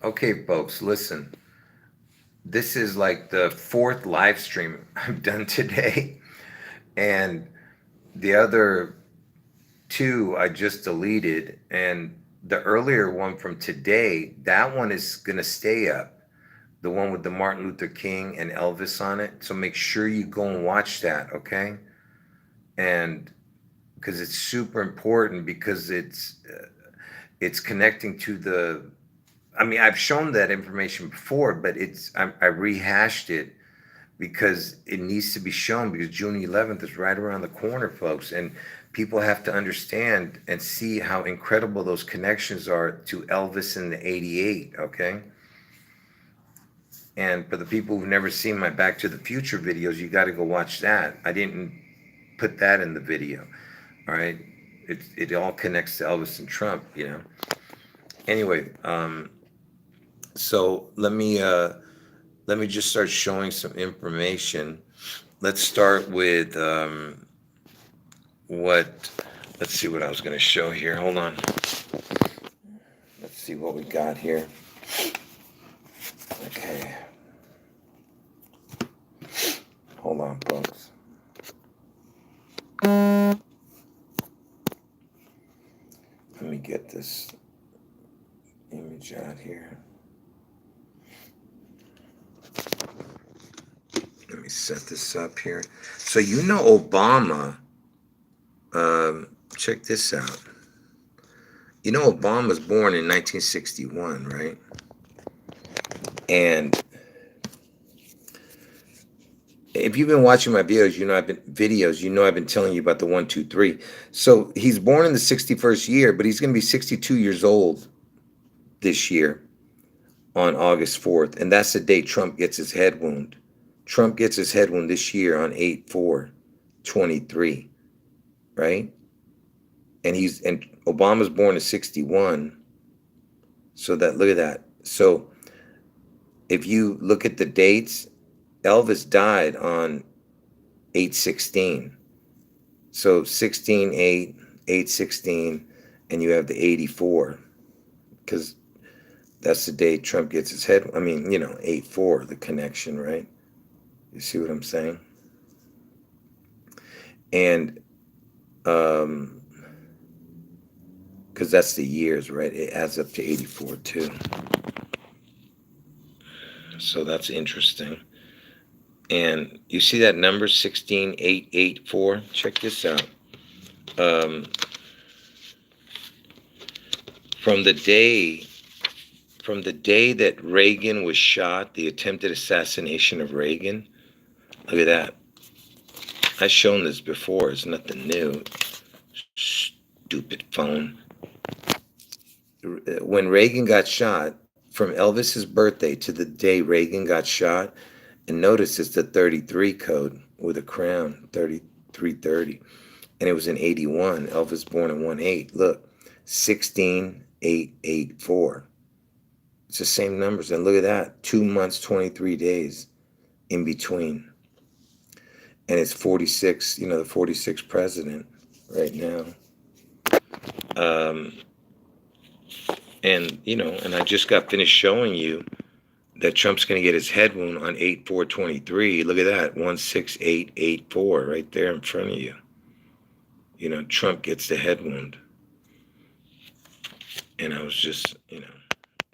Okay, folks, listen. This is like the fourth live stream I've done today, and the other two I just deleted. And the earlier one from today, that one is gonna stay up. The one with the Martin Luther King and Elvis on it. So make sure you go and watch that, okay? And because it's super important because it's connecting to the. I mean, I've shown that information before, but I rehashed it because it needs to be shown because June 11th is right around the corner, folks, and people have to understand and see how incredible those connections are to Elvis in the '88. Okay, and for the people who've never seen my Back to the Future videos, you got to go watch that. I didn't put that in the video. All right, it all connects to Elvis and Trump. Anyway, so let me just start showing some information. Let's start with what. Let's see what I was going to show here. Hold on. Let's see what we got here. Okay. Hold on, folks. Let me get this image out here. Let me set this up here. So Obama. Check this out. Obama was born in 1961, right? And if you've been watching my videos, I've been telling you about the 1, 2, 3. So he's born in the 61st year, but he's going to be 62 years old this year on August 4th, and that's the day Trump gets his head wound. Trump gets his head wound this year on 8/4/23, right? And Obama's born in 61. So look at that. So if you look at the dates, Elvis died on 8/16. So 16/8, 8/16, and you have the 84 because that's the day Trump gets his head. I mean, 8/4, the connection, right? You see what I'm saying? And because that's the years, right? It adds up to 84 too. So that's interesting. And you see that number 16884? Check this out. Um, from the day that Reagan was shot, the attempted assassination of Reagan. Look at that. I've shown this before. It's nothing new. Stupid phone. When Reagan got shot, from Elvis's birthday to the day Reagan got shot, and notice it's the 33 code with a crown, 3330. And it was in 81. Elvis born in 18. Look, 16884. It's the same numbers. And look at that. 2 months, 23 days in between. And it's 46, the 46th president right now. And I just got finished showing you that Trump's going to get his head wound on 8/4/23. Look at that, 16884 right there in front of you. Trump gets the head wound. And I was just,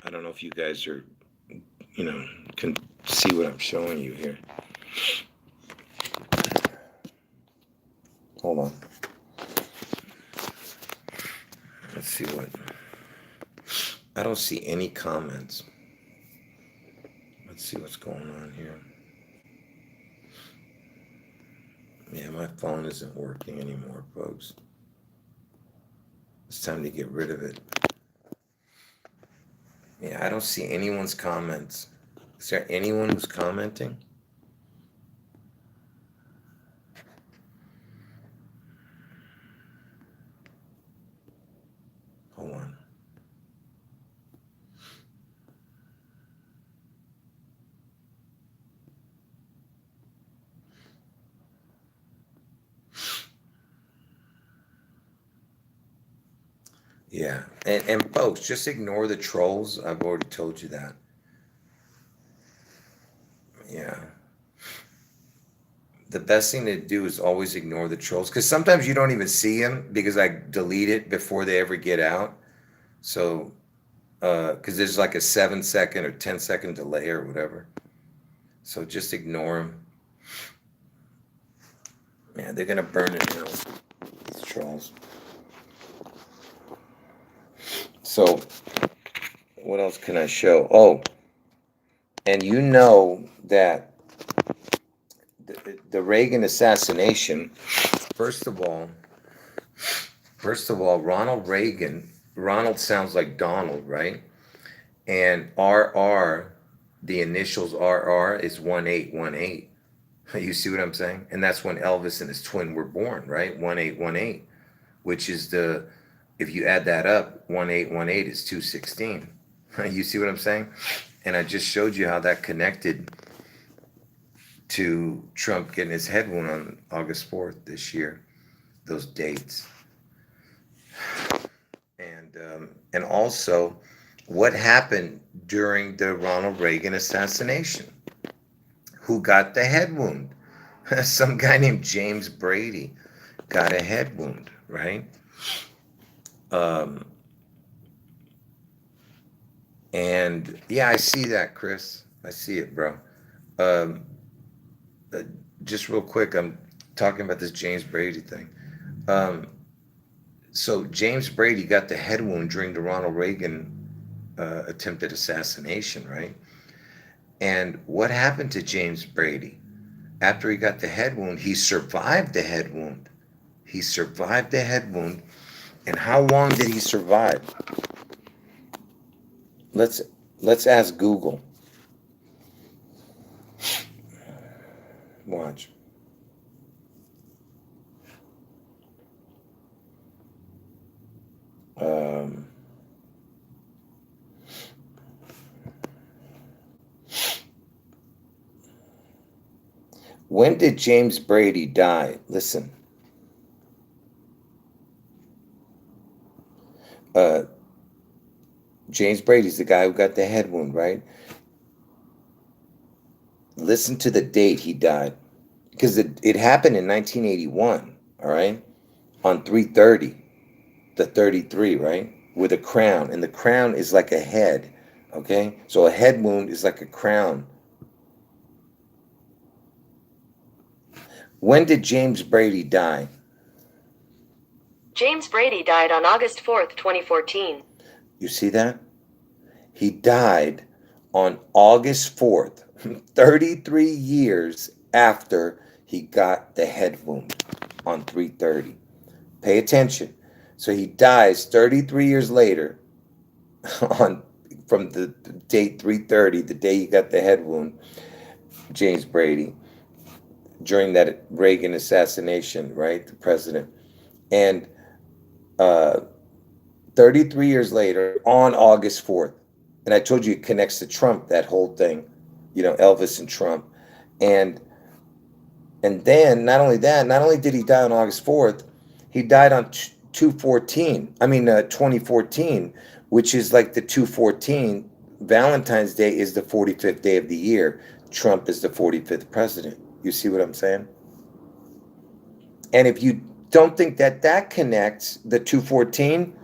I don't know if you guys are, can see what I'm showing you here. Hold on. Let's see what. I don't see any comments. Let's see what's going on here. Yeah, my phone isn't working anymore, folks. It's time to get rid of it. Yeah, I don't see anyone's comments. Is there anyone who's commenting? Hold on. Yeah, And folks, just ignore the trolls. I've already told you that. Yeah. The best thing to do is always ignore the trolls because sometimes you don't even see them because I delete it before they ever get out. So, because there's like a 7 second or 10 second delay or whatever. So just ignore them. Man, they're gonna burn it now. These trolls. So, what else can I show? Oh, and you know that the Reagan assassination. First of all, Ronald Reagan. Ronald sounds like Donald, right? And RR, the initials RR is 1818. You see what I'm saying? And that's when Elvis and his twin were born, right? 1818, which is if you add that up, 1818 is 216. You see what I'm saying? And I just showed you how that connected to Trump getting his head wound on August 4th this year, those dates. And also what happened during the Ronald Reagan assassination. Who got the head wound? Some guy named James Brady got a head wound, right? And yeah, I see that, Chris. I see it, bro. Um, just real quick, I'm talking about this James Brady thing. Um, so James Brady got the head wound during the Ronald Reagan attempted assassination, right? And what happened to James Brady? After he got the head wound, he survived the head wound. He survived the head wound. And how long did he survive? Let's ask Google. Watch. When did James Brady die? Listen. James Brady's the guy who got the head wound, right? Listen to the date he died. Because it happened in 1981, all right? On 330, the 33, right? With a crown. And the crown is like a head, okay? So a head wound is like a crown. When did James Brady die? James Brady died on August 4th, 2014. You see that? He died on August 4th, 33 years after he got the head wound on 330. Pay attention. So he dies 33 years later from the date 330, the day he got the head wound, James Brady, during that Reagan assassination, right? The president. And 33 years later, on August 4th, and I told you it connects to Trump, that whole thing, Elvis and Trump. And then not only that, not only did he die on August 4th, he died on 2014, which is like the 214. Valentine's Day is the 45th day of the year. Trump is the 45th president. You see what I'm saying? And if you don't think that connects, the 214,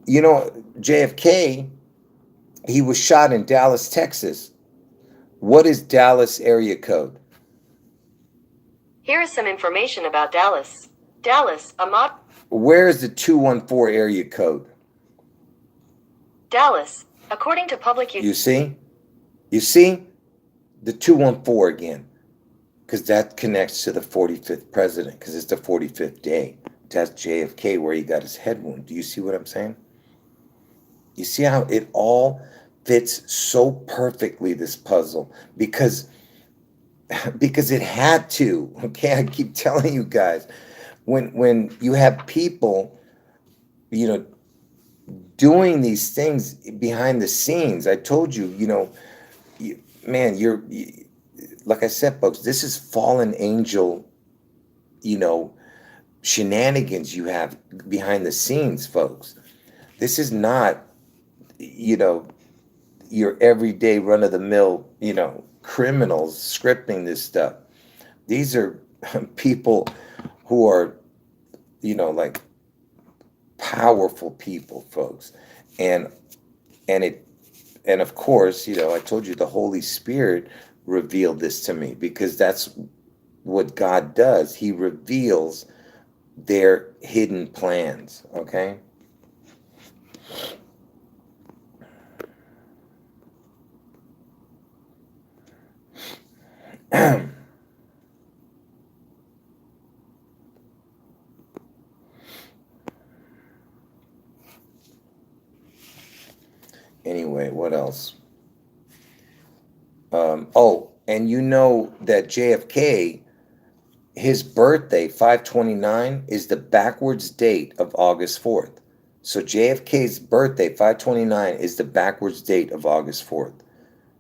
JFK, he was shot in Dallas, Texas. What is Dallas area code? Here is some information about Dallas. Dallas, Where is the 214 area code? Dallas, according to public... You see? You see? The 214 again. Because that connects to the 45th president, because it's the 45th day. That's JFK where he got his head wound. Do you see what I'm saying? You see how it all fits so perfectly, this puzzle, because it had to. Okay, I keep telling you guys, when you have people, doing these things behind the scenes, I told you, man, like I said, folks, this is fallen angel, shenanigans you have behind the scenes, folks. This is not, your everyday run of the mill, criminals scripting this stuff. These are people who are, like powerful people, folks. And and it and of course, I told you the Holy Spirit revealed this to me because that's what God does. He reveals their hidden plans, okay? Anyway, what else? Oh, and you know that JFK, his birthday, 5/29, is the backwards date of August 4th. So JFK's birthday, 5/29, is the backwards date of August 4th.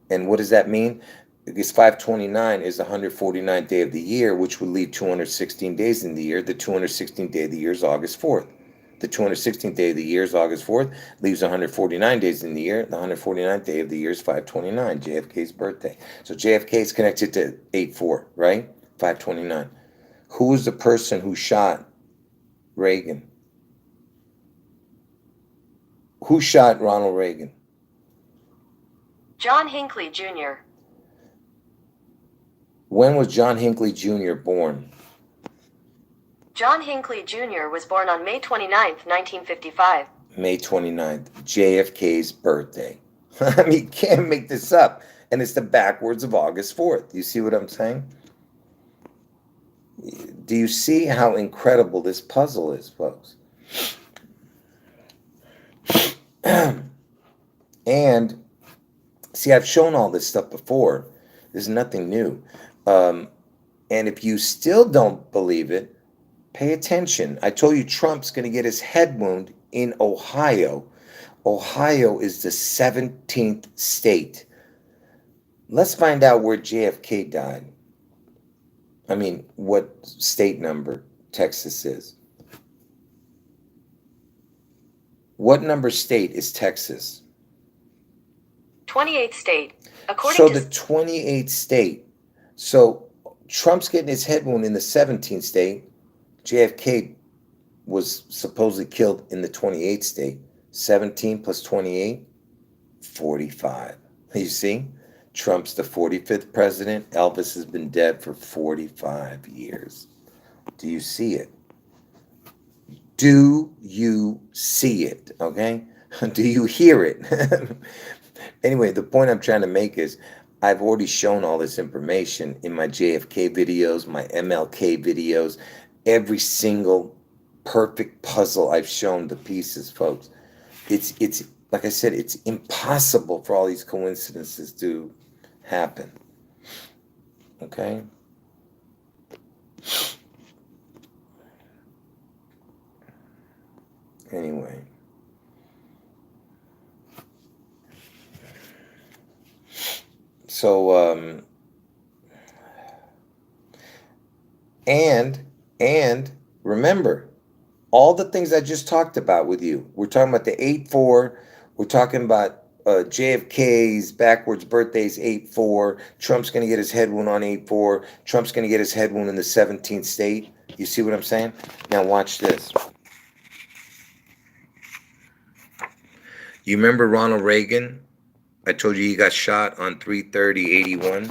And what does that mean? Because 5/29 is the 149th day of the year, which would leave 216 days in the year. The 216th day of the year is August 4th. The 216th day of the year is August 4th, leaves 149 days in the year. The 149th day of the year is 5/29, JFK's birthday. So JFK is connected to 8/4, right? 5/29. Who was the person who shot Reagan? Who shot Ronald Reagan? John Hinckley Jr. When was John Hinckley Jr. born? John Hinckley Jr. was born on May 29th, 1955. May 29th, JFK's birthday. I mean, you can't make this up. And it's the backwards of August 4th. You see what I'm saying? Do you see how incredible this puzzle is, folks? And see, I've shown all this stuff before. There's nothing new. And if you still don't believe it, pay attention. I told you Trump's going to get his head wound in Ohio. Ohio is the 17th state. Let's find out where JFK died. I mean, what state number Texas is. What number state is Texas? 28th state. So the 28th state. So Trump's getting his head wound in the 17th state. JFK was supposedly killed in the 28th state. 17 plus 28, 45. You see? Trump's the 45th president. Elvis has been dead for 45 years. Do you see it? Do you see it? Okay? Do you hear it? Anyway, the point I'm trying to make is I've already shown all this information in my JFK videos, my MLK videos, every single perfect puzzle I've shown the pieces, folks. It's like I said, it's impossible for all these coincidences to happen. Okay? Anyway. So, and remember, all the things I just talked about with you. We're talking about the 8/4. We're talking about JFK's backwards birthday's 8/4. Trump's going to get his head wound on 8/4. Trump's going to get his head wound in the 17th state. You see what I'm saying? Now watch this. You remember Ronald Reagan? I told you he got shot on 3/30/81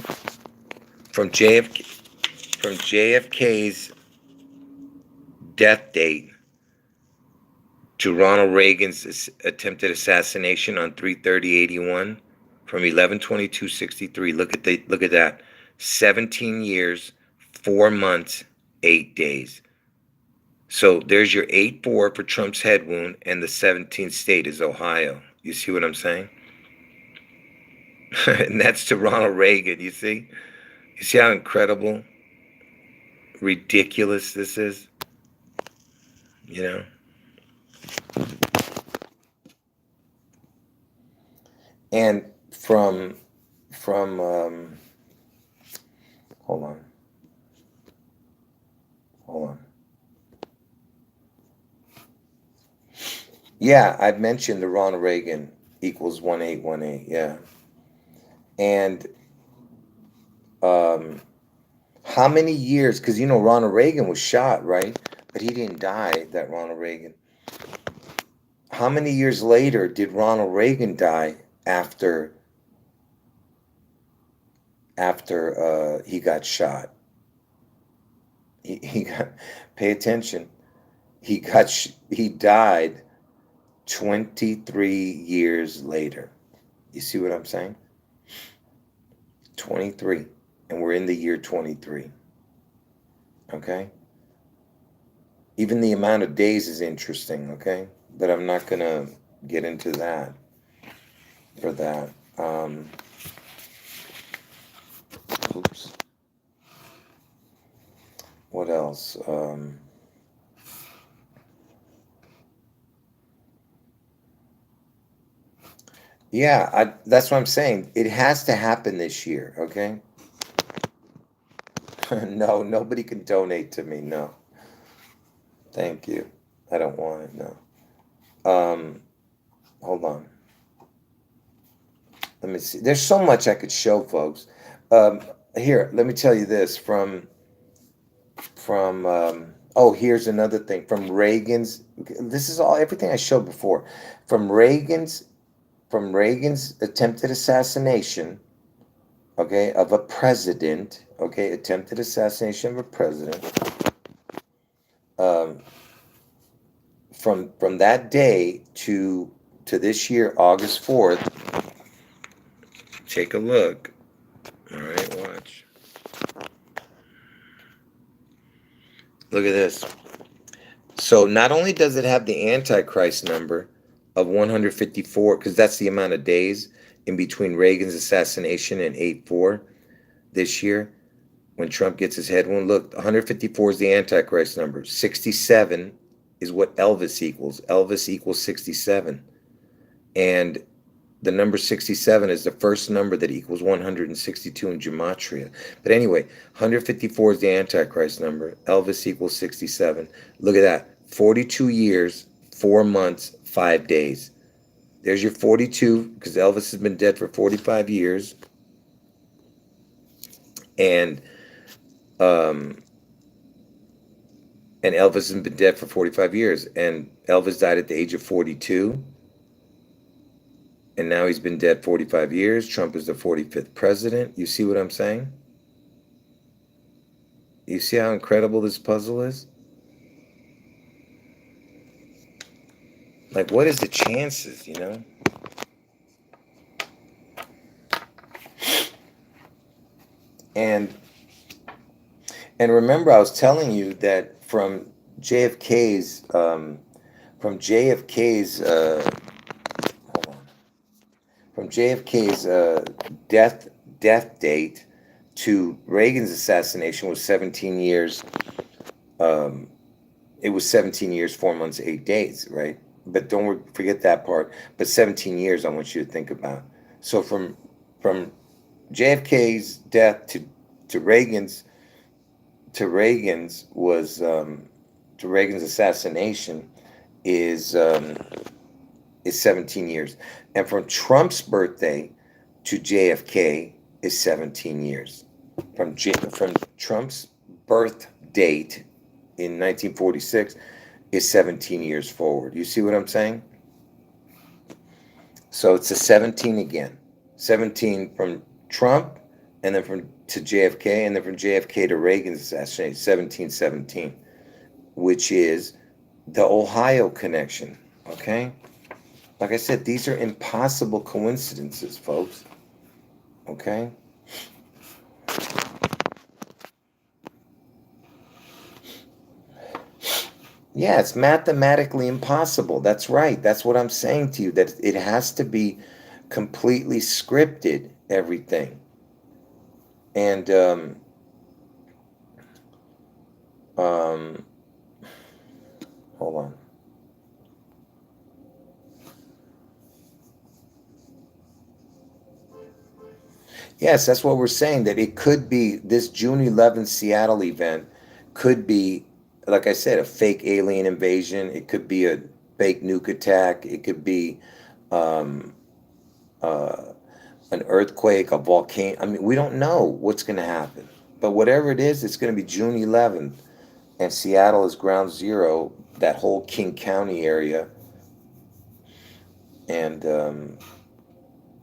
from JFK's death date to Ronald Reagan's attempted assassination on 3/30/81 from 11/22/63. Look at that. 17 years, 4 months, 8 days. So there's your 8/4 for Trump's head wound, and the 17th state is Ohio. You see what I'm saying? And that's to Ronald Reagan, you see? You see how incredible, ridiculous this is? You know? And from hold on. Yeah, I've mentioned the Ronald Reagan equals 1818. Yeah. And um, how many years? Because Ronald Reagan was shot, right? But he didn't die, that Ronald Reagan. How many years later did Ronald Reagan die after he got shot? He got, pay attention. He died 23 years later. You see what I'm saying? 23. And we're in the year 23. Okay? Even the amount of days is interesting, okay? But I'm not going to get into that for that. Oops. What else? Yeah, that's what I'm saying. It has to happen this year, okay? No, nobody can donate to me. No. Thank you. I don't want it. No. Hold on. Let me see. There's so much I could show, folks. Um, Here, let me tell you this oh, here's another thing from Reagan's. This is all everything I showed before. From Reagan's attempted assassination, okay, of a president, okay, attempted assassination of a president. Um, from that day to this year, August 4th. Take a look. All right, watch. Look at this. So not only does it have the Antichrist number of 154, because that's the amount of days in between Reagan's assassination and 8/4 this year, when Trump gets his head wound. Look, 154 is the Antichrist number. 67 is what Elvis equals. Elvis equals 67. And the number 67 is the first number that equals 162 in gematria. But anyway, 154 is the Antichrist number. Elvis equals 67. Look at that. 42 years, 4 months, 5 days. There's your 42, because Elvis has been dead for 45 years. And Elvis has been dead for 45 years. And Elvis died at the age of 42. And now he's been dead 45 years. Trump is the 45th president. You see what I'm saying? You see how incredible this puzzle is? Like, what is the chances, And remember, I was telling you that JFK's from JFK's hold on, from JFK's death date to Reagan's assassination was 17 years. It was 17 years, 4 months, 8 days, right? But don't forget that part. But 17 years, I want you to think about. So from JFK's death to Reagan's to Reagan's was to Reagan's assassination is 17 years, and from Trump's birthday to JFK is 17 years. From Trump's birth date in 1946 is 17 years forward. You see what I'm saying? So it's a 17 again. 17 from Trump, and then to JFK, and then from JFK to Reagan's assassination, 1717, which is the Ohio connection. Okay? Like I said, these are impossible coincidences, folks. Okay? Yeah, it's mathematically impossible. That's right. That's what I'm saying to you, that it has to be completely scripted, everything. And hold on. Yes, that's what we're saying, that it could be this June 11th Seattle event could be, like I said, a fake alien invasion. It could be fake nuke attack. It could be um, uh, an earthquake, a volcano. I mean, we don't know what's going to happen. But whatever it is, it's going to be June 11th, and Seattle is ground zero. That whole King County area. And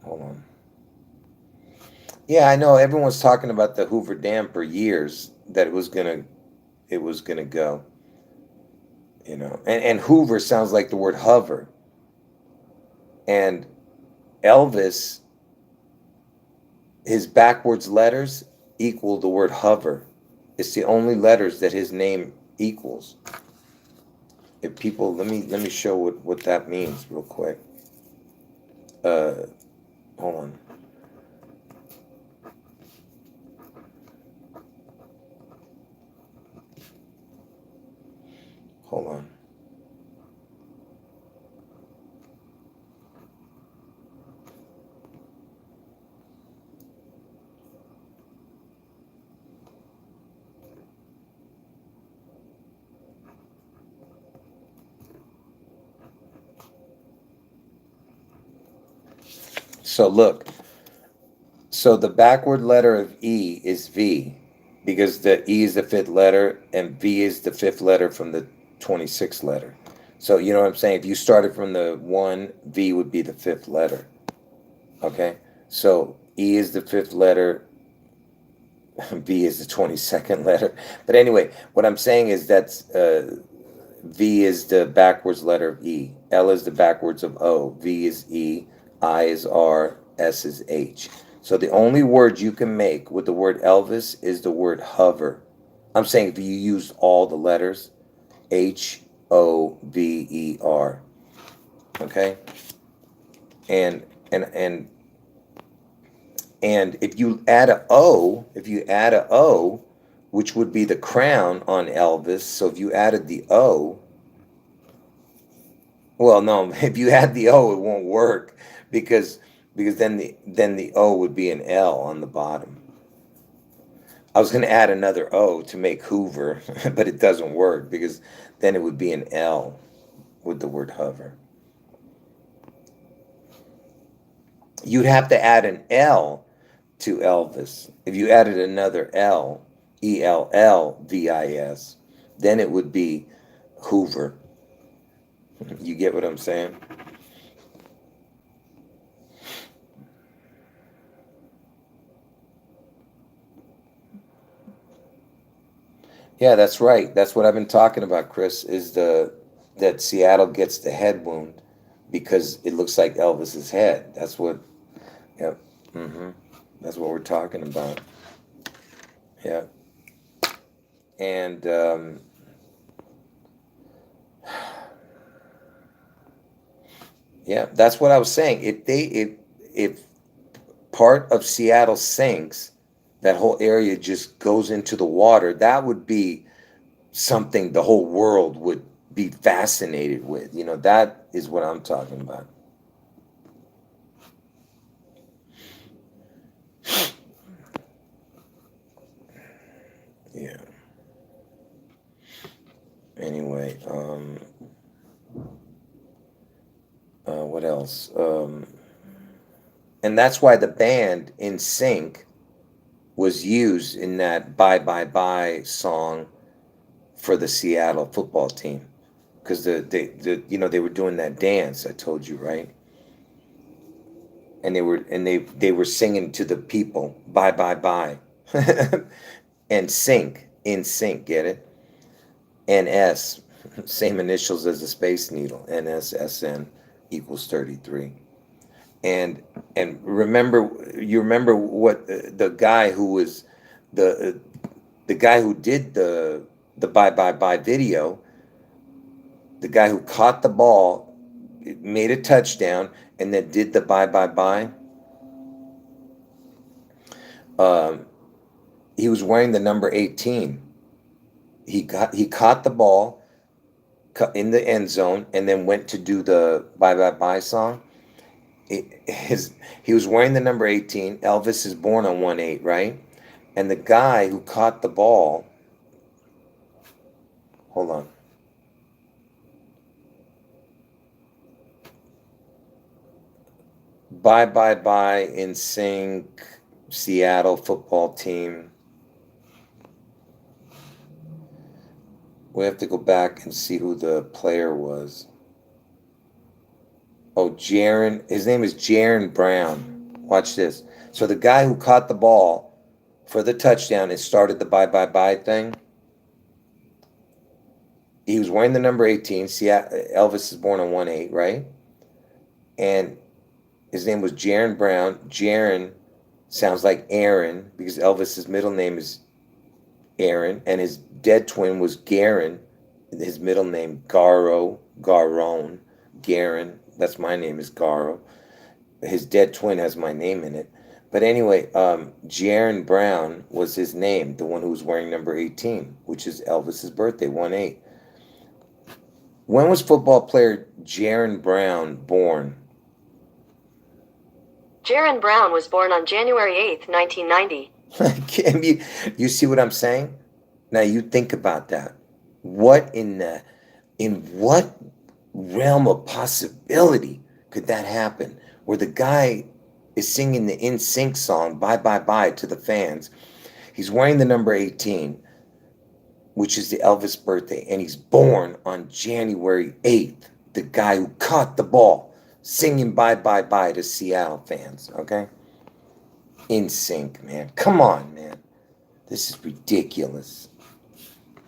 hold on. Yeah, I know everyone's talking about the Hoover Dam for years that it was gonna go. And Hoover sounds like the word hover, and Elvis, his backwards letters equal the word hover. It's the only letters that his name equals. If people, let me show what that means real quick. Uh, hold on. Hold on. So look, so the backward letter of E is V, because the E is the fifth letter and V is the fifth letter from the 26th letter. So you know what I'm saying? If you started from the one, V would be the fifth letter. Okay? So E is the fifth letter, V is the 22nd letter. But anyway, what I'm saying is that's V is the backwards letter of E. L is the backwards of O. V is E. I is R. S is H. So the only word you can make with the word Elvis is the word hover. I'm saying if you use all the letters, Hover. Okay? And and and and if you add a O, which would be the crown on Elvis, so if you added the O, well, no, if you add the O, it won't work because then the O would be an L on the bottom. I was going to add another O to make Hoover, but it doesn't work because then it would be an L with the word hover. You'd have to add an L to Elvis. If you added another L, Ellvis, then it would be Hoover. You get what I'm saying? Yeah, that's right. That's what I've been talking about, Chris, is the that Seattle gets the head wound because it looks like Elvis's head. That's what, yep. That's what we're talking about. Yeah. And yeah, that's what I was saying. If part of Seattle sinks, that whole area just goes into the water, that would be something the whole world would be fascinated with. That is what I'm talking about. Yeah. Anyway, what else? And that's why the band In Sync was used in that "Bye Bye Bye" song for the Seattle football team, because they were doing that dance I told you, right? And they were singing to the people, "Bye Bye Bye," and sync In Sync, get it? NS, same initials as the Space Needle, NSSN equals 33. And you remember what the guy who was the the guy who did the "Bye Bye Bye" video, the guy who caught the ball, made a touchdown, and then did the "Bye Bye Bye." Um, he was wearing the number 18. He caught the ball in the end zone and then went to do the "Bye Bye Bye" song. He was wearing the number 18. Elvis is born on 1/8, right? And the guy who caught the ball, hold on. Bye Bye Bye, In Sync, Seattle football team. We have to go back and see who the player was. Oh, Jaron. His name is Jaron Brown. Watch this. So the guy who caught the ball for the touchdown and started the Bye Bye Bye thing, he was wearing the number 18. See, Elvis is born on 1/8, right? And his name was Jaron Brown. Jaron sounds like Aaron because Elvis's middle name is Aaron, and his dead twin was Garin. His middle name Garon. Garin. That's my name is Garo. His dead twin has my name in it. But anyway, Jaron Brown was his name, the one who was wearing number 18, which is Elvis's birthday, 1/8. When was football player Jaron Brown born? Jaron Brown was born on January 8th, 1990. You see what I'm saying? Now you think about that. What in what realm of possibility could that happen? Where the guy is singing the In Sync song "Bye Bye Bye" to the fans. He's wearing the number 18, which is the Elvis birthday, and he's born on January 8th. The guy who caught the ball singing "Bye Bye Bye" to Seattle fans. Okay. In Sync, man. Come on, man. This is ridiculous.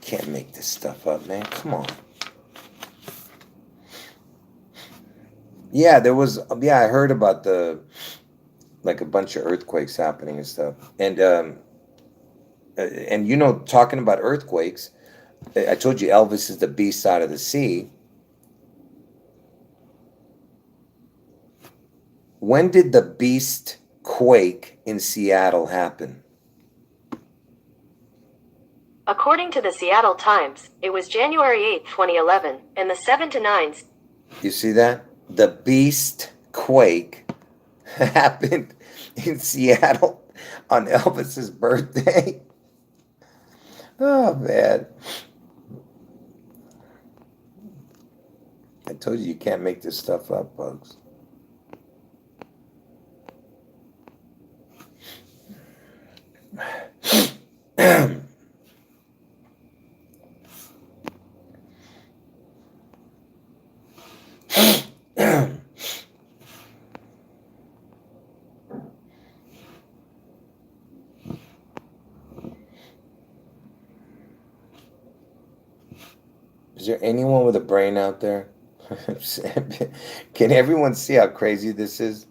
Can't make this stuff up, man. Come on. Yeah, I heard about a bunch of earthquakes happening and stuff. And talking about earthquakes, I told you Elvis is the beast out of the sea. When did the beast quake in Seattle happen? According to the Seattle Times, it was January 8th, 2011, and the 7 to 9. You see that? The beast quake happened in Seattle on Elvis's birthday. Oh, man. I told you can't make this stuff up, folks. Is there anyone with a brain out there? Can everyone see how crazy this is?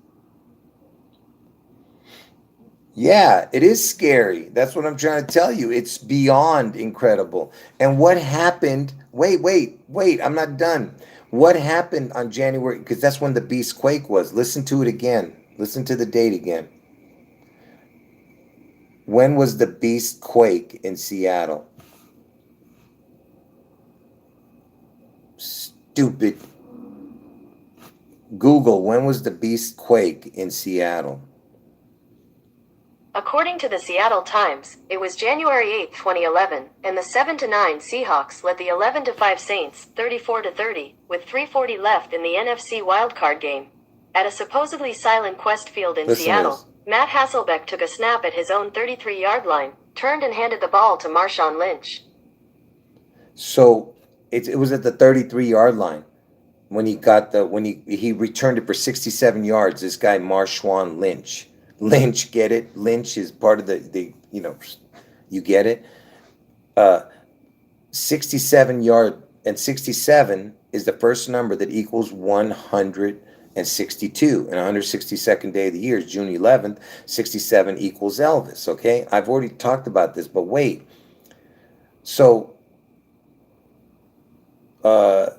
Yeah, it is scary. That's what I'm trying to tell you. It's beyond incredible. And what happened? Wait. I'm not done. What happened on January? Because that's when the beast quake was. Listen to it again. Listen to the date again. When was the beast quake in Seattle? Stupid. Google, when was the beast quake in Seattle? According to the Seattle Times, it was January 8th, 2011, and the 7 to 9 Seahawks led the 11 to 5 Saints, 34-30, with 3:40 left in the NFC wildcard game. At a supposedly silent Quest Field in Seattle, Matt Hasselbeck took a snap at his own 33-yard line, turned and handed the ball to Marshawn Lynch. So it was at the 33-yard line when he returned it for 67 yards. This guy Marshawn Lynch. Lynch, get it? Lynch is part of the you get it? 67 yard, and 67 is the first number that equals 162. And 162nd day of the year is June 11th. 67 equals Elvis, okay? I've already talked about this, but wait. So the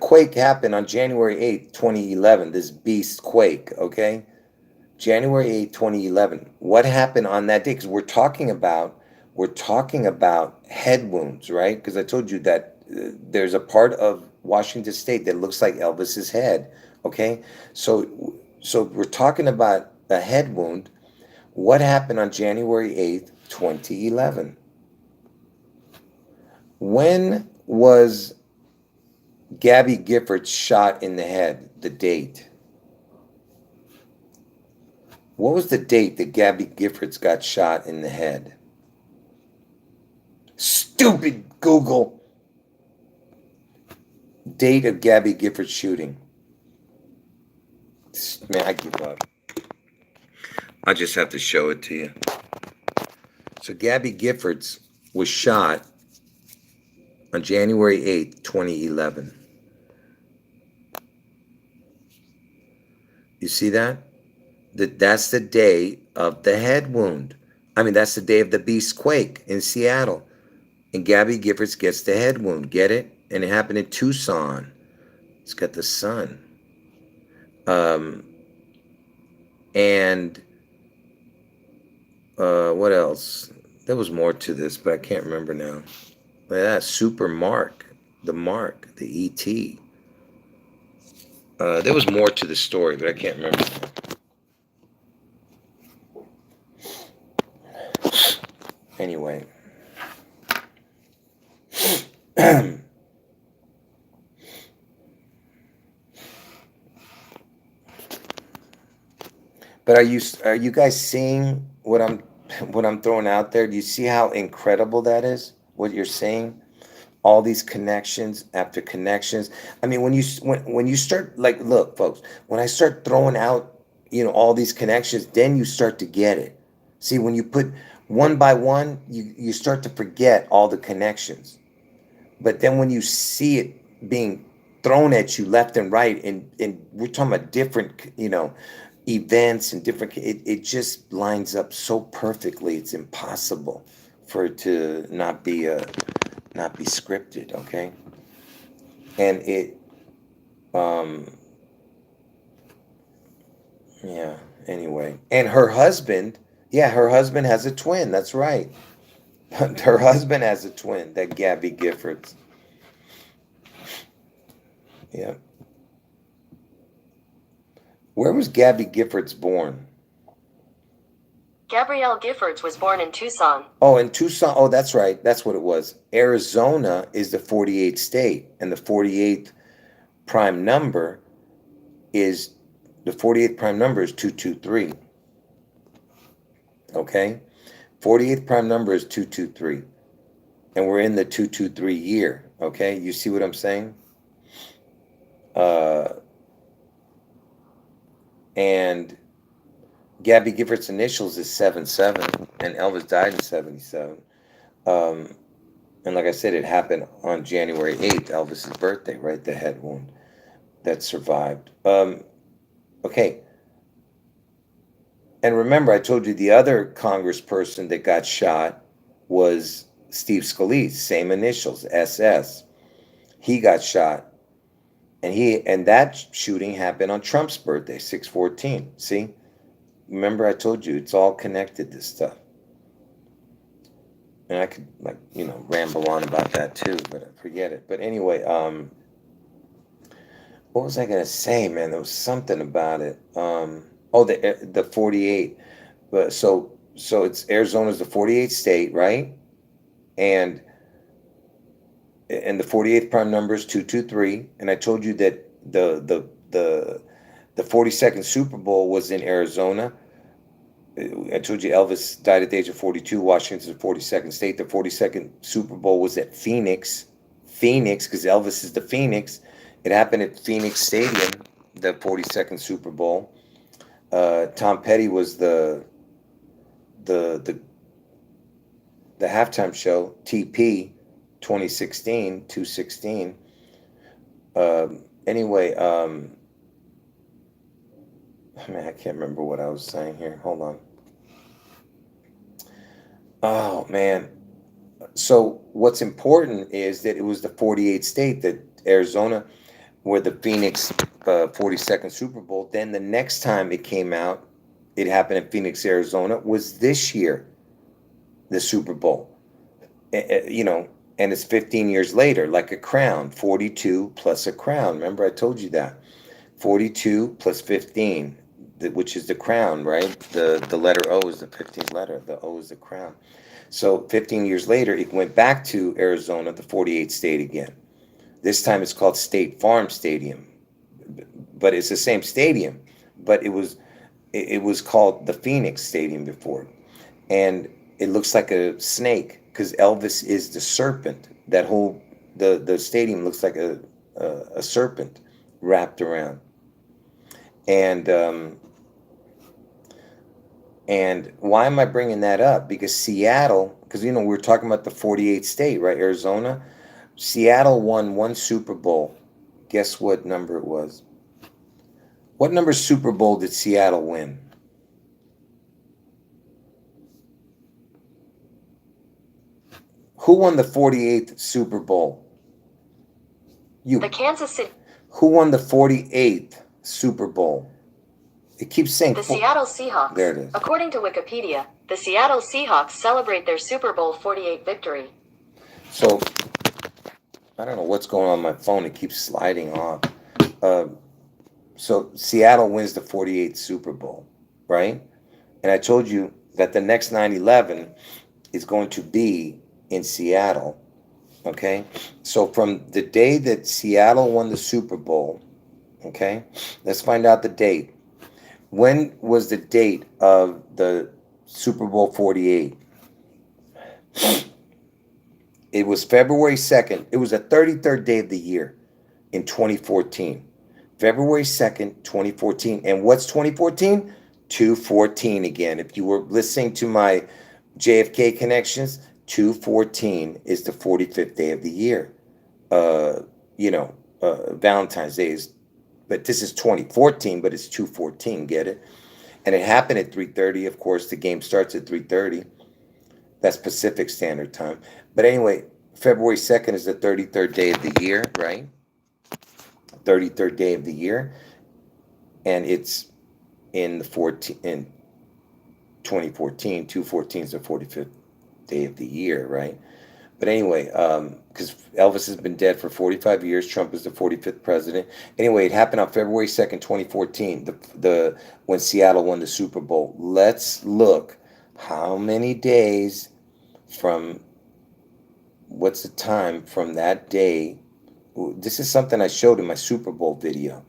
quake happened on January 8th, 2011, this beast quake, okay? January 8th, 2011. What happened on that day? Because we're talking about head wounds, right? Because I told you that there's a part of Washington State that looks like Elvis's head, okay? So we're talking about a head wound. What happened on January 8th, 2011? When was Gabby Giffords shot in the head? The date. What was the date that Gabby Giffords got shot in the head? Stupid Google. Date of Gabby Giffords shooting. Man, I give up. I just have to show it to you. So Gabby Giffords was shot on January 8th, 2011. You see that? That's the day of the head wound. I mean, that's the day of the beast quake in Seattle. And Gabby Giffords gets the head wound. Get it? And it happened in Tucson. It's got the sun. And what else? There was more to this, but I can't remember now. That Super Mark, the ET. There was more to the story, but I can't remember. Anyway. But are you guys seeing what I'm throwing out there? Do you see how incredible that is? What you're saying? All these connections after connections. I mean, when you start, like, look, folks, when I start throwing out, all these connections, then you start to get it. See, when you put one by one, you start to forget all the connections. But then when you see it being thrown at you left and right, and we're talking about different, events and different, it just lines up so perfectly. It's impossible for it to not be scripted, okay? And yeah, anyway. And her husband has a twin, that's right. Her husband has a twin, that Gabby Giffords. Yeah. Where was Gabby Giffords born? Gabrielle Giffords was born in Tucson. Oh, in Tucson. Oh, that's right. That's what it was. Arizona is the 48th state, and the 48th prime number is 223. Okay? 48th prime number is 223. And we're in the 223 year. Okay? You see what I'm saying? And Gabby Giffords' initials is 77, and Elvis died in 77. And like I said, it happened on January 8th, Elvis's birthday, right? The head wound that survived. Okay. And remember, I told you the other congressperson that got shot was Steve Scalise, same initials, SS. He got shot. And that shooting happened on Trump's birthday, 6/14. See? Remember, I told you it's all connected, this stuff. And I could, ramble on about that too, but forget it. But anyway, what was I gonna say, man? There was something about it. The 48. But so it's Arizona's the 48th state, right? And the 48th prime number is 223. And I told you that the 42nd Super Bowl was in Arizona. I told you Elvis died at the age of 42. Washington's the 42nd state. The 42nd Super Bowl was at Phoenix, because Elvis is the Phoenix. It happened at Phoenix Stadium, the 42nd Super Bowl. Tom Petty was the halftime show. TP 2016, 216. Anyway, I can't remember what I was saying here. Hold on. Oh, man. So what's important is that it was the 48th state, that Arizona, where the Phoenix 42nd Super Bowl. Then the next time it came out, it happened in Phoenix, Arizona, was this year, the Super Bowl. And it's 15 years later, like a crown, 42 plus a crown. Remember, I told you that. 42 plus 15, which is the crown, right? The letter O is the 15th letter. The O is the crown. So 15 years later, it went back to Arizona, the 48th state again. This time it's called State Farm Stadium. But it's the same stadium. But it it was called the Phoenix Stadium before, and it looks like a snake because Elvis is the serpent. That whole the stadium looks like a serpent wrapped around. And and why am I bringing that up? Because Seattle, because we were talking about the 48th state, right? Arizona. Seattle won one Super Bowl. Guess what number it was? What number Super Bowl did Seattle win? Who won the 48th Super Bowl? The You. Kansas City. Who won the 48th Super Bowl? It keeps saying The Seattle Seahawks. There it is. According to Wikipedia, the Seattle Seahawks celebrate their Super Bowl 48 victory. So, I don't know what's going on my phone. It keeps sliding off. So, Seattle wins the 48th Super Bowl, right? And I told you that the next 9/11 is going to be in Seattle, okay? So, from the day that Seattle won the Super Bowl, okay, let's find out the date. When was the date of the Super Bowl 48? It was February 2nd. It was the 33rd day of the year in 2014. February 2nd, 2014. And what's 2014? 214 again. If you were listening to my JFK connections, 214 is the 45th day of the year. Valentine's Day is, but this is 2014, but it's 214, get it? And it happened at 3:30. Of course, the game starts at 3:30. That's Pacific Standard Time. But anyway, February 2nd is the 33rd day of the year, right? 33rd day of the year. And it's in 2014. 214 is the 45th day of the year, right? But anyway, because Elvis has been dead for 45 years, Trump is the 45th president. Anyway, it happened on February 2nd, 2014, when Seattle won the Super Bowl. Let's look how many days from, what's the time from that day. This is something I showed in my Super Bowl video.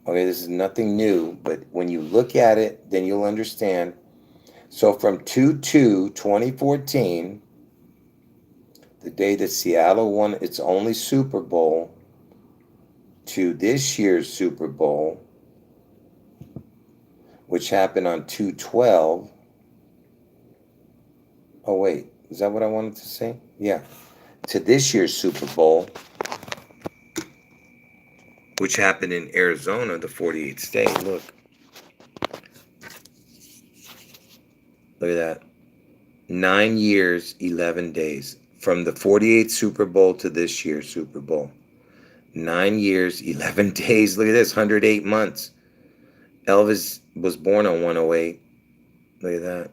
Okay, this is nothing new, but when you look at it, then you'll understand. So from 2/2/2014, the day that Seattle won its only Super Bowl, to this year's Super Bowl, which happened on 2/12. Oh, wait. Is that what I wanted to say? Yeah. To this year's Super Bowl, which happened in Arizona, the 48th state. Look. Look at that. 9 years, 11 days. From the 48th Super Bowl to this year's Super Bowl. 9 years, 11 days. Look at this, 108 months. Elvis was born on 108. Look at that.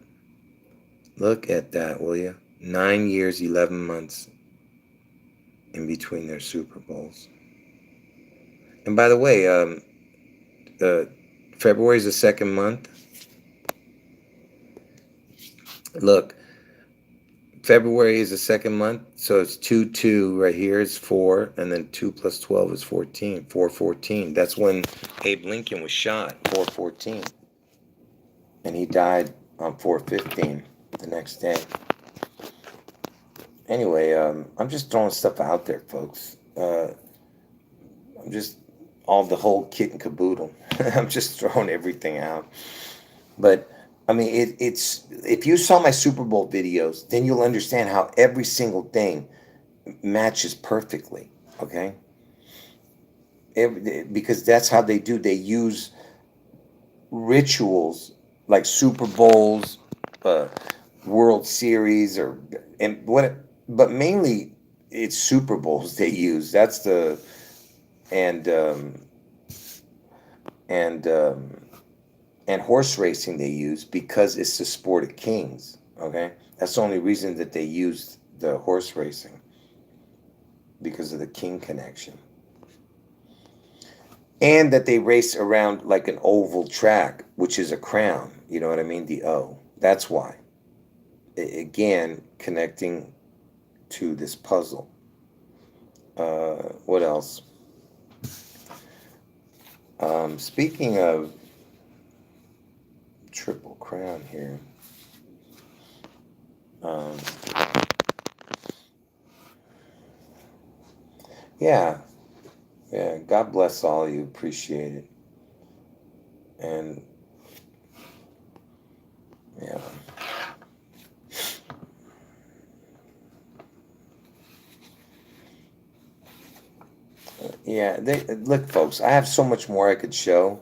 Look at that, will you? 9 years, 11 months in between their Super Bowls. And by the way, February is the second month. Look, February is the second month, so it's 2/2 right here is 4, and then 2 plus 12 is 14. 4/14. That's when Abe Lincoln was shot, 4/14. And he died on 4/15 the next day. Anyway, I'm just throwing stuff out there, folks. I'm just all the whole kit and caboodle. I'm just throwing everything out. But I mean, it's if you saw my Super Bowl videos, then you'll understand how every single thing matches perfectly. Okay, because that's how they do. They use rituals like Super Bowls, World Series, but mainly it's Super Bowls they use. That's the and and and horse racing they use because it's the sport of kings. Okay, that's the only reason that they used the horse racing, because of the king connection, and that they race around like an oval track, which is a crown. You know what I mean? The O. That's why. Again, connecting to this puzzle. What else? Speaking of Triple Crown here. Yeah. Yeah. God bless all of you. Appreciate it. And yeah. Yeah. Look, folks, I have so much more I could show.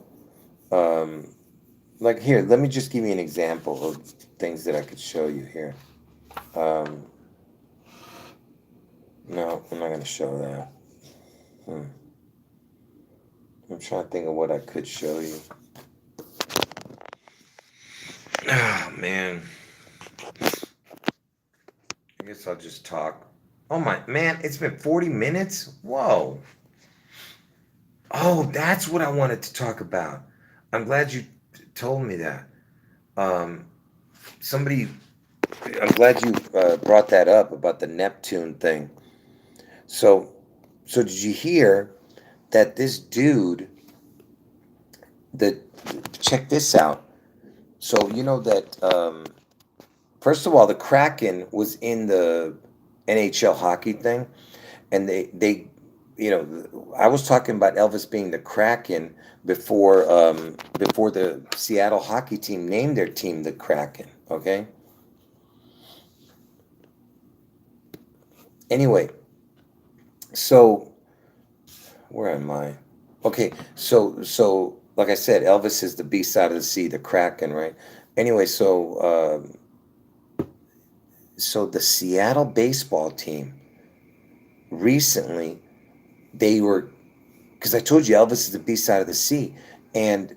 Like here, let me just give you an example of things that I could show you here. No, I'm not going to show that. I'm trying to think of what I could show you. Oh, man. I guess I'll just talk. Oh, my, man, it's been 40 minutes? Whoa. Oh, that's what I wanted to talk about. I'm glad you told me that. I'm glad you brought that up about the Neptune thing. So did you hear that this dude, check this out. So you know that, first of all, the Kraken was in the NHL hockey thing, and they I was talking about Elvis being the Kraken before the Seattle hockey team named their team the Kraken. Okay. Anyway, so where am I? Okay, so like I said, Elvis is the B side of the sea, the Kraken, right? Anyway, so the Seattle baseball team recently, they were, because I told you Elvis is the B side of the sea, and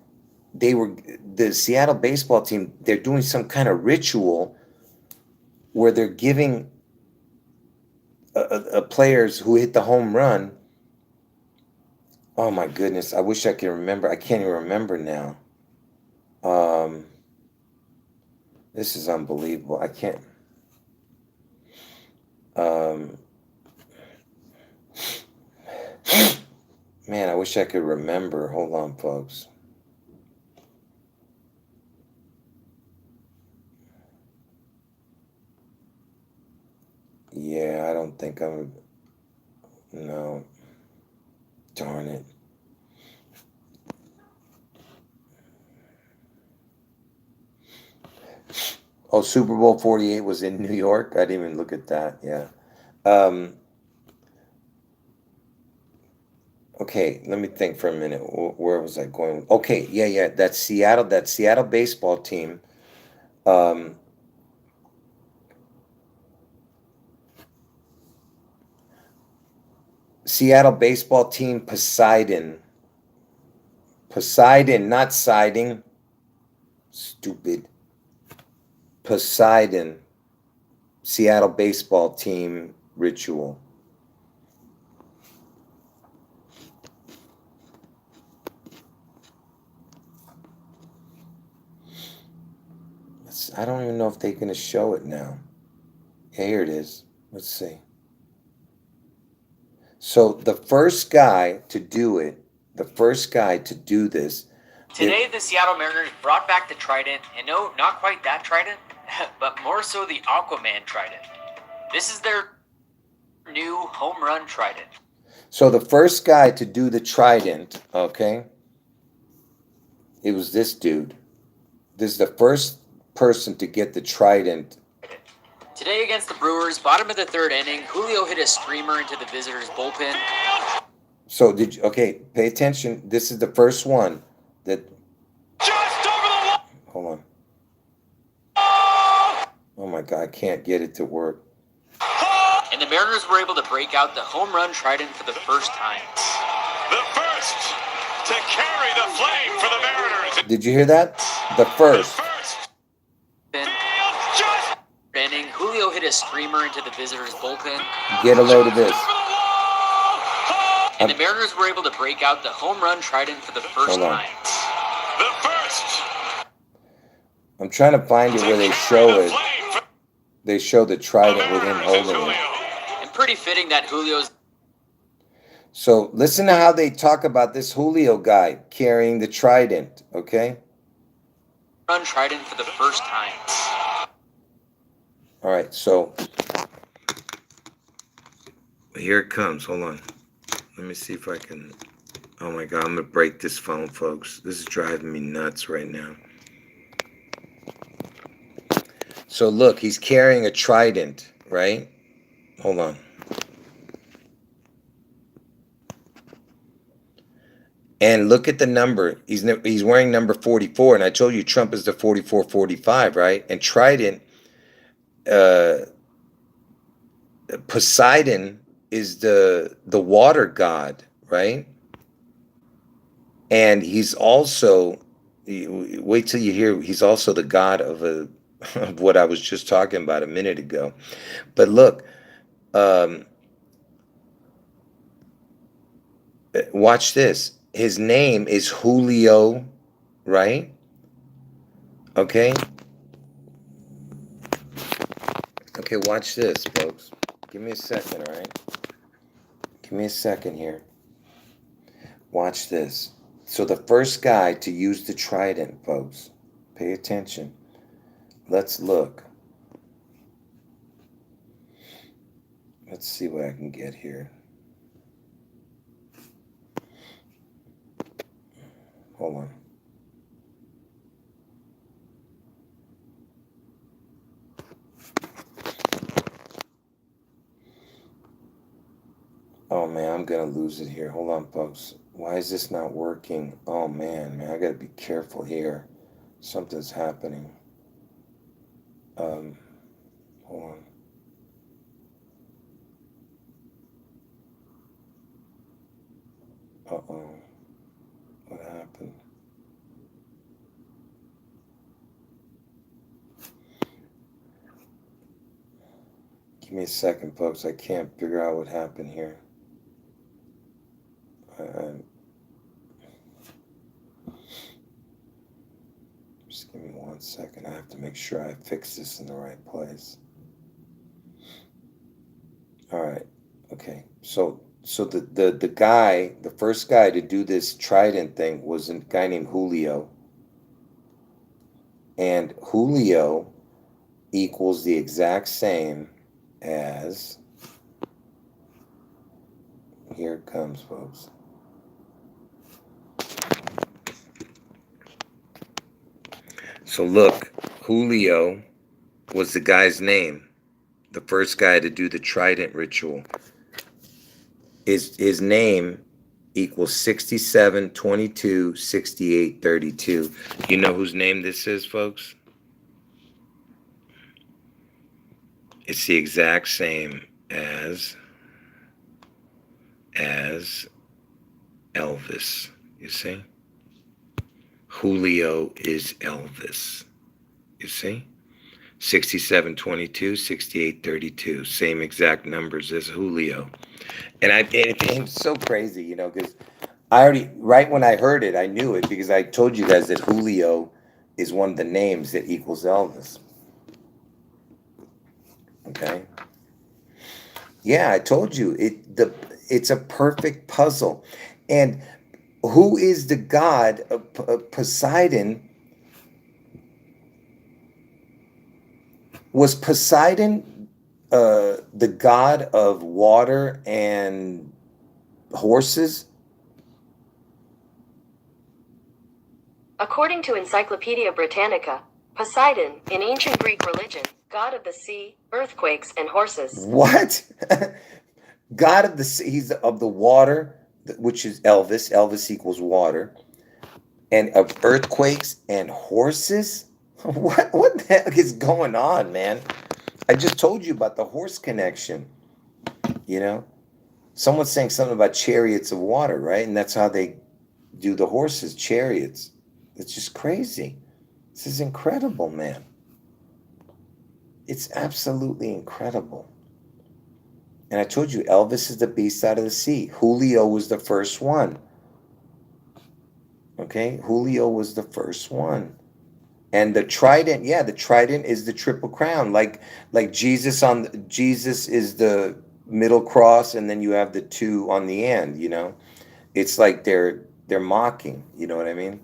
the Seattle baseball team, they're doing some kind of ritual where they're giving players who hit the home run. Oh my goodness, I wish I could remember. I can't even remember now. This is unbelievable. I can't. Man, I wish I could remember. Hold on, folks. Yeah, I don't think no. Darn it. Oh, Super Bowl 48 was in New York? I didn't even look at that. Yeah. Okay, let me think for a minute. Where was I going? Okay, yeah. That Seattle baseball team. Seattle baseball team Poseidon. Poseidon, not siding. Stupid. Poseidon. Seattle baseball team ritual. I don't even know if they're going to show it now. Yeah, here it is. Let's see. So the first guy to do this. Today, the Seattle Mariners brought back the Trident, and no, not quite that Trident, but more so the Aquaman Trident. This is their new home run Trident. So the first guy to do the Trident, okay, it was this dude. This is the first person to get the Trident. Today against the Brewers, bottom of the third inning, Julio hit a screamer into the visitors' bullpen. So pay attention. This is the first one that. Just over the wall. Hold on. Oh my God, I can't get it to work. And the Mariners were able to break out the home run Trident for the first time. The first to carry the flame for the Mariners. Did you hear that? The first. Inning, Julio hit a screamer into the visitors' bullpen. Get a load of this. And the Mariners were able to break out the home run Trident for the first time. The first. I'm trying to find it where they show it. They show the Trident with him holding it. And pretty fitting that Julio's. So listen to how they talk about this Julio guy carrying the Trident, okay? run trident for the first time. All right, so here it comes. Hold on. Let me see if I can. Oh my God, I'm gonna break this phone, folks. This is driving me nuts right now. So look, he's carrying a trident, right? Hold on. And look at the number. He's wearing number 44, and I told you Trump is the 4445, right? And trident, Poseidon is the water god, right? And he's also, wait till you hear, he's also the god of of what I was just talking about a minute ago. But look, watch this. His name is Julio, right? Okay. Okay, watch this, folks. Give me a second, all right? Give me a second here. Watch this. So the first guy to use the trident, folks, pay attention. Let's look. Let's see what I can get here. Hold on. Oh man, I'm gonna lose it here. Hold on, folks. Why is this not working? Oh man, I gotta be careful here. Something's happening. Hold on. Uh-oh. What happened? Give me a second, folks. I can't figure out what happened here. Just give me 1 second. I have to make sure I fix this in the right place. All right. Okay. So the guy, the first guy to do this trident thing was a guy named Julio. And Julio equals the exact same as, here it comes, folks. So look, Julio was the guy's name, the first guy to do the trident ritual. His name equals 67, 22, 68, 32. You know whose name this is, folks? It's the exact same as Elvis, you see? Julio is Elvis, you see? 67, 22, 68, 32. Same exact numbers as Julio. And it's so crazy, you know, because right when I heard it, I knew it because I told you guys that Julio is one of the names that equals Elvis. Okay? Yeah, I told you, it's a perfect puzzle. And who is the god of Poseidon? Was Poseidon the god of water and horses? According to Encyclopedia Britannica, Poseidon, in ancient Greek religion, god of the sea, earthquakes, and horses. What? God of the sea, he's of the water, which is Elvis. Elvis equals water. And of earthquakes and horses? What the heck is going on, man? I just told you about the horse connection. You know? Someone's saying something about chariots of water, right? And that's how they do the horses, chariots. It's just crazy. This is incredible, man. It's absolutely incredible. And I told you, Elvis is the beast out of the sea. Julio was the first one. Okay? Julio was the first one. And the trident, the trident is the triple crown. Like Jesus is the middle cross, and then you have the two on the end, you know? It's like they're mocking, you know what I mean?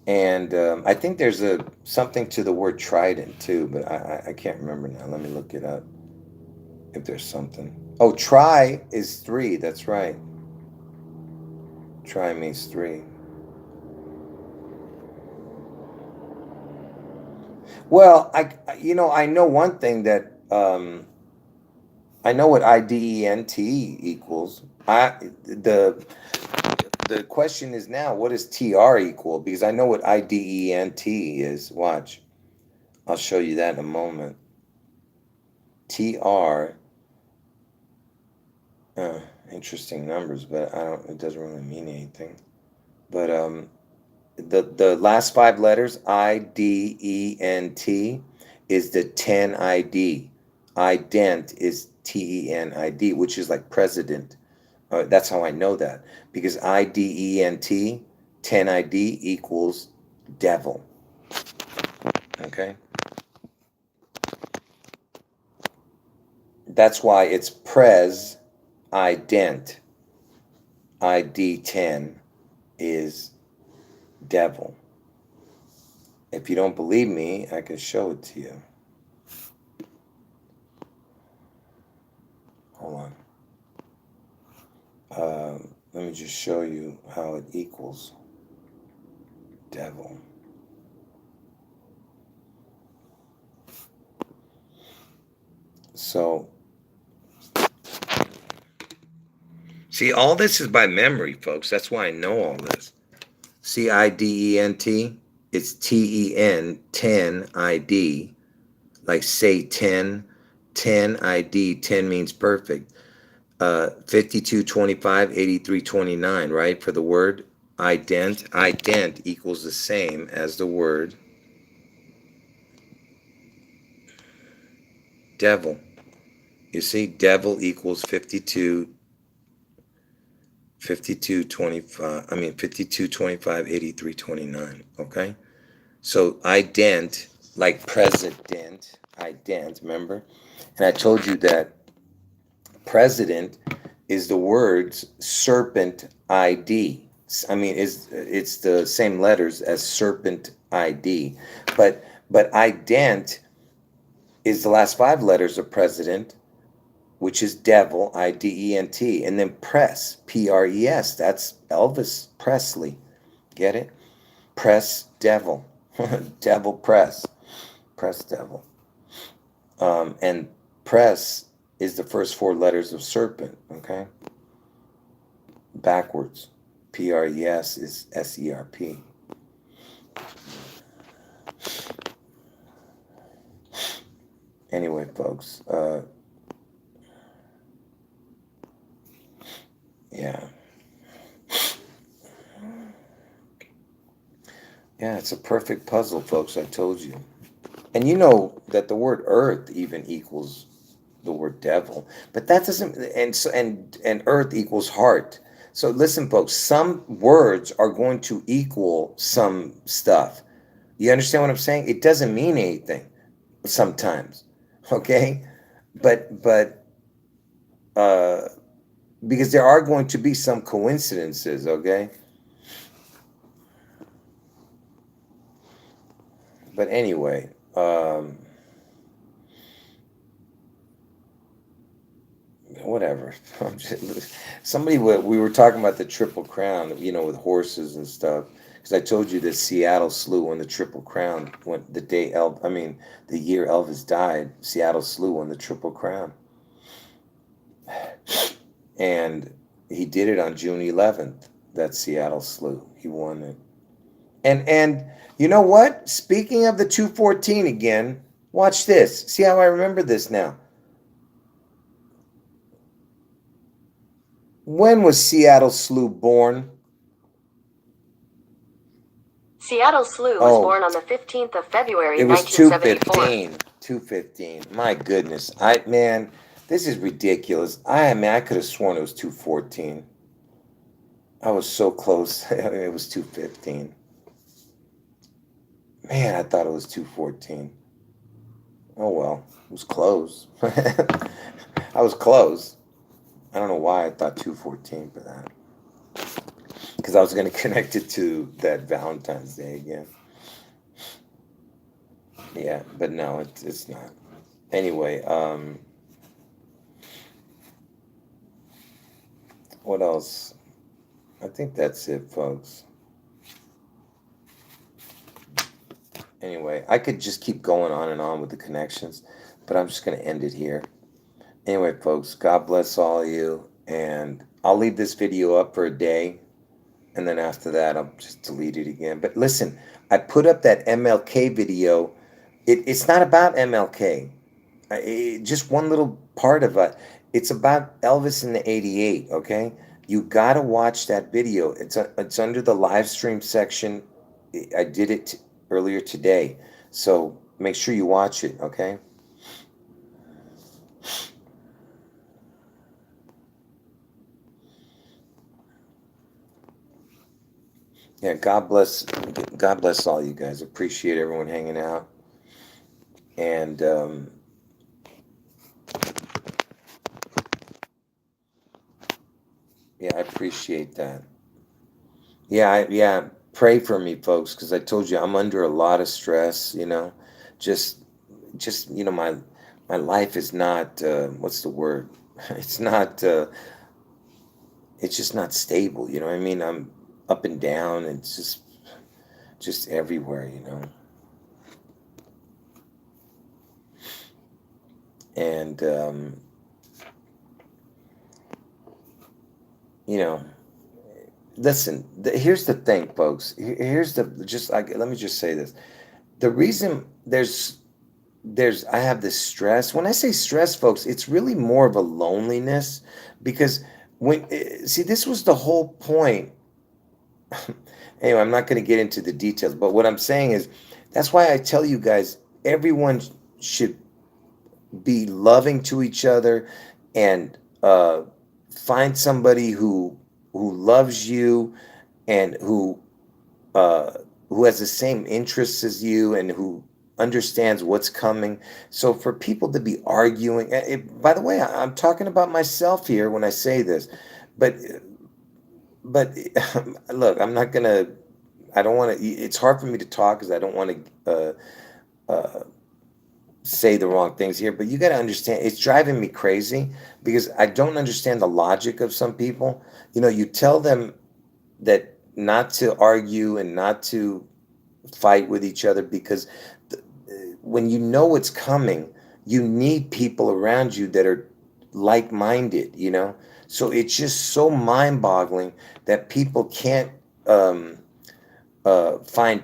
And I think there's something to the word trident too, but I can't remember now. Let me look it up if there's something. Oh, tri is three. That's right. Tri means three. Well, I know one thing that I know what IDENT equals. The question is now, what does TR equal? Because I know what IDENT is. Watch. I'll show you that in a moment. TR, interesting numbers, but it doesn't really mean anything. But the last five letters, IDENT, is the 10 ID. Ident is TENID, which is like president. That's how I know that, because IDENT, 10 ID equals devil. Okay? That's why it's pres ident. ID 10 is devil. If you don't believe me, I can show it to you. Hold on. Let me just show you how it equals devil. So, see, all this is by memory, folks. That's why I know all this. CIDENT, it's TEN, 10 ID. Like say 10, 10 ID, 10 means perfect. 52, 25, 83, 29, right? For the word ident. Ident equals the same as the word devil. You see, devil equals 52, 52, 25, 52, 25, 83, 29, okay? So ident, like president, ident, remember? And I told you that president is the words serpent ID. It's the same letters as serpent ID, but ident is the last five letters of president, which is devil, IDENT, and then press, PRES. That's Elvis Presley. Get it? Press devil, devil press devil, and press is the first four letters of serpent, okay? Backwards. PRES is SERP. Anyway, folks, yeah. Yeah, it's a perfect puzzle, folks, I told you. And you know that the word earth even equals the word devil, but that doesn't, and earth equals heart. So listen, folks, some words are going to equal some stuff. You understand what I'm saying? It doesn't mean anything sometimes, okay? But because there are going to be some coincidences, okay? But anyway, whatever. We were talking about the Triple Crown, with horses and stuff. Because I told you that Seattle Slew won the Triple Crown when the year Elvis died. Seattle Slew won the Triple Crown, and he did it on June 11th. That Seattle Slew, he won it. And you know what? Speaking of the 214 again, watch this. See how I remember this now. When was Seattle Slew born? Seattle Slew was born on the 15th of February, it was 1974. 215. My goodness. This is ridiculous. I could have sworn it was 214. I was so close. It was 215. Man, I thought it was 214. Oh well, it was close. I was close. I don't know why I thought 214 for that. because I was going to connect it to that Valentine's Day again. Yeah, but no, it's not. Anyway, what else? I think that's it, folks. Anyway, I could just keep going on and on with the connections, but I'm just going to end it here. Anyway, folks, God bless all of you, and I'll leave this video up for a day, and then after that, I'll just delete it again. But listen, I put up that MLK video. It's not about MLK. Just one little part of it. It's about Elvis in the '88. Okay, you gotta watch that video. It's under the live stream section. I did it earlier today, so make sure you watch it. Okay. Yeah, God bless all you guys. Appreciate everyone hanging out. And yeah, I appreciate that. Yeah, pray for me, folks, because I told you I'm under a lot of stress, Just my life is not what's the word? It's not it's just not stable, you know what I mean? I'm up and down, and it's just everywhere. And listen, here's the thing, folks. Here's the just like let me just say this. The reason there's I have this stress. When I say stress, folks, it's really more of a loneliness, because see, this was the whole point. Anyway, I'm not going to get into the details, but what I'm saying is that's why I tell you guys, everyone should be loving to each other, and find somebody who loves you, and who has the same interests as you, and who understands what's coming. So for people to be arguing, by the way, I'm talking about myself here when I say this, but look, I'm not gonna. I don't want to. It's hard for me to talk because I don't want to say the wrong things here. But you got to understand, it's driving me crazy because I don't understand the logic of some people. You tell them that not to argue and not to fight with each other, because when you know what's coming, you need people around you that are like-minded. So it's just so mind-boggling that people can't find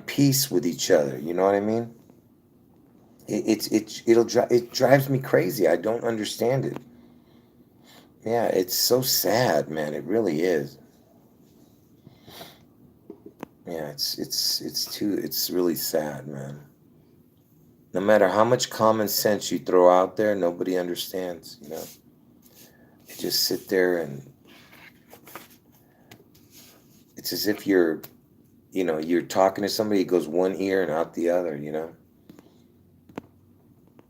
peace with each other. You know what I mean? It drives me crazy. I don't understand it. Yeah, it's so sad, man. It really is. Yeah, it's really sad, man. No matter how much common sense you throw out there, nobody understands. You just sit there, and it's as if you're talking to somebody. It goes one ear and out the other.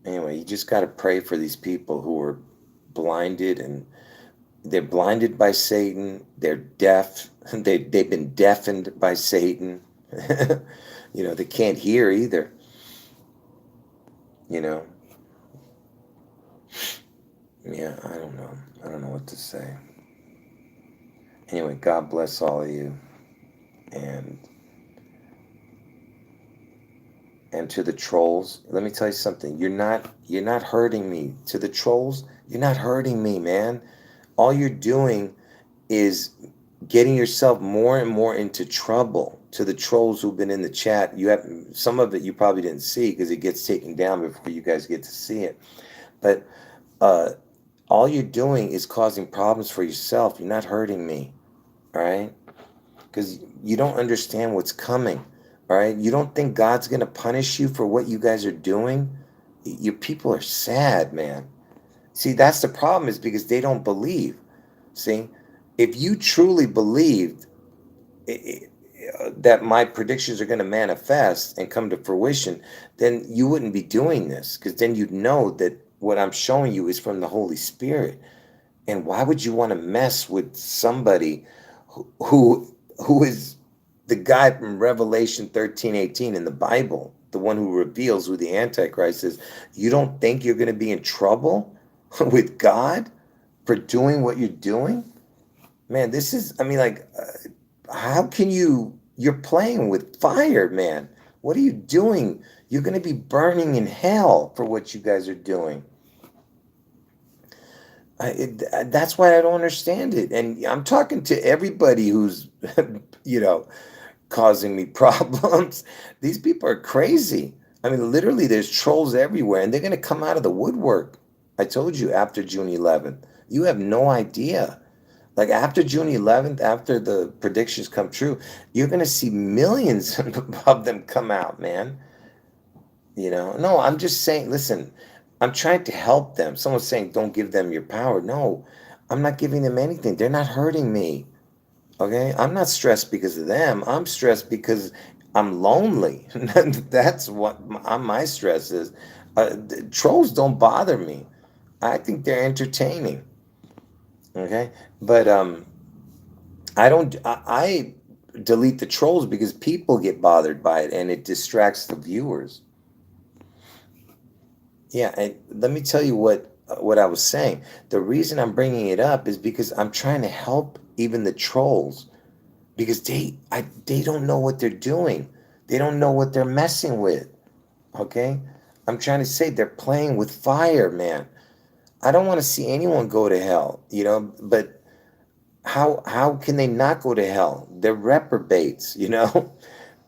Anyway, you just got to pray for these people who are blinded, and they're blinded by Satan. They're deaf. They've been deafened by Satan. They can't hear either. Yeah, I don't know. I don't know what to say. Anyway, God bless all of you. And to the trolls, let me tell you something. You're not hurting me. To the trolls, you're not hurting me, man. All you're doing is getting yourself more and more into trouble. To the trolls who've been in the chat, you have some of it you probably didn't see because it gets taken down before you guys get to see it. But all you're doing is causing problems for yourself. You're not hurting me, all right? Because you don't understand what's coming. All right, you don't think God's going to punish you for what you guys are doing? Your people are sad, man. See, that's the problem, is because they don't believe. See, if you truly believed that my predictions are going to manifest and come to fruition, then you wouldn't be doing this, because then you'd know that what I'm showing you is from the Holy Spirit. And why would you want to mess with somebody who who is the guy from Revelation 13:18 in the Bible, the one who reveals who the Antichrist is, you don't think you're going to be in trouble with God for doing what you're doing? Man, this is, I mean, like, how can you're playing with fire, man. What are you doing? You're going to be burning in hell for what you guys are doing. That's why I don't understand it. And I'm talking to everybody who's, you know, causing me problems. These people are crazy. I mean, literally, there's trolls everywhere, and they're going to come out of the woodwork. I told you after June 11th. You have no idea. Like after June 11th, after the predictions come true, you're going to see millions of them come out, man. You know, no, I'm just saying, listen, I'm trying to help them. Someone's saying, don't give them your power. No, I'm not giving them anything. They're not hurting me. Okay. I'm not stressed because of them. I'm stressed because I'm lonely. That's what my stress is. Trolls don't bother me. I think they're entertaining. Okay. But, I don't, I delete the trolls because people get bothered by it and it distracts the viewers. Yeah, and let me tell you what I was saying. The reason I'm bringing it up is because I'm trying to help even the trolls because they don't know what they're doing. They don't know what they're messing with. Okay? I'm trying to say they're playing with fire, man. I don't want to see anyone go to hell, you know, but how can they not go to hell? They're reprobates, you know?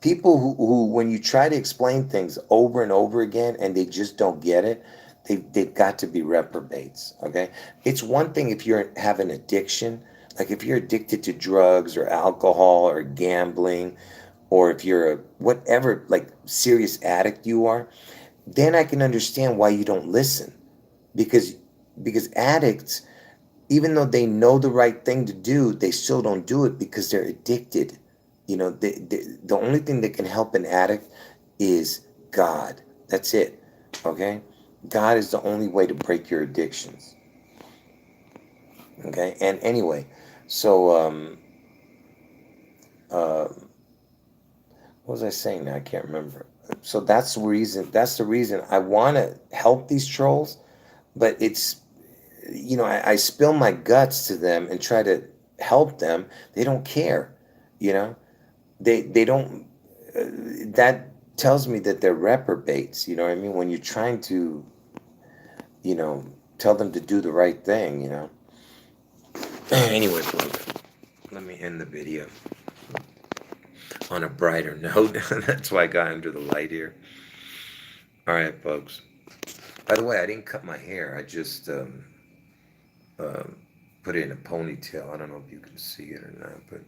People who when you try to explain things over and over again and they just don't get it, they've got to be reprobates. Okay, it's one thing if you have an addiction, like if you're addicted to drugs or alcohol or gambling, or if you're a whatever like serious addict you are, then I can understand why you don't listen, because addicts, even though they know the right thing to do, they still don't do it because they're addicted. You know, the only thing that can help an addict is God. That's it. Okay? God is the only way to break your addictions. Okay? And anyway, so, what was I saying now? I can't remember. So that's the reason I want to help these trolls, but it's, you know, I spill my guts to them and try to help them. They don't care, you know? They don't, that tells me that they're reprobates, you know what I mean? When you're trying to, you know, tell them to do the right thing, you know? Anyway, folks, let me end the video on a brighter note. That's why I got under the light here. All right, folks. By the way, I didn't cut my hair. I just put it in a ponytail. I don't know if you can see it or not, but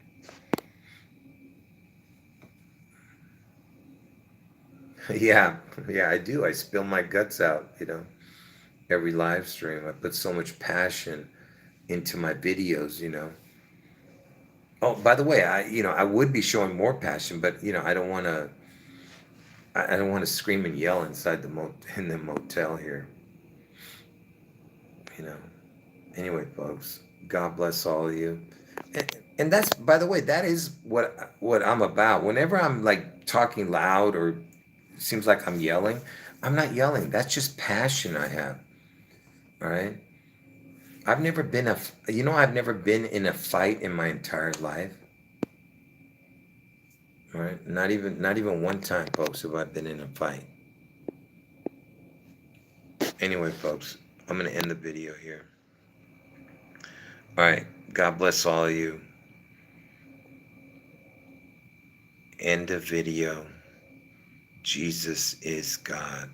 yeah, I do. I spill my guts out, you know, every live stream. I put so much passion into my videos, you know. Oh, by the way, I would be showing more passion, but I don't want to. I don't want to scream and yell inside in the motel here, you know. Anyway, folks, God bless all of you. And that's, by the way, that is what I'm about. Whenever I'm like talking loud or seems like I'm yelling, I'm not yelling. That's just passion I have. All right. I've never been in a fight in my entire life. All right. Not even one time, folks, have I been in a fight. Anyway, folks, I'm going to end the video here. All right. God bless all of you. End of video. Jesus is God.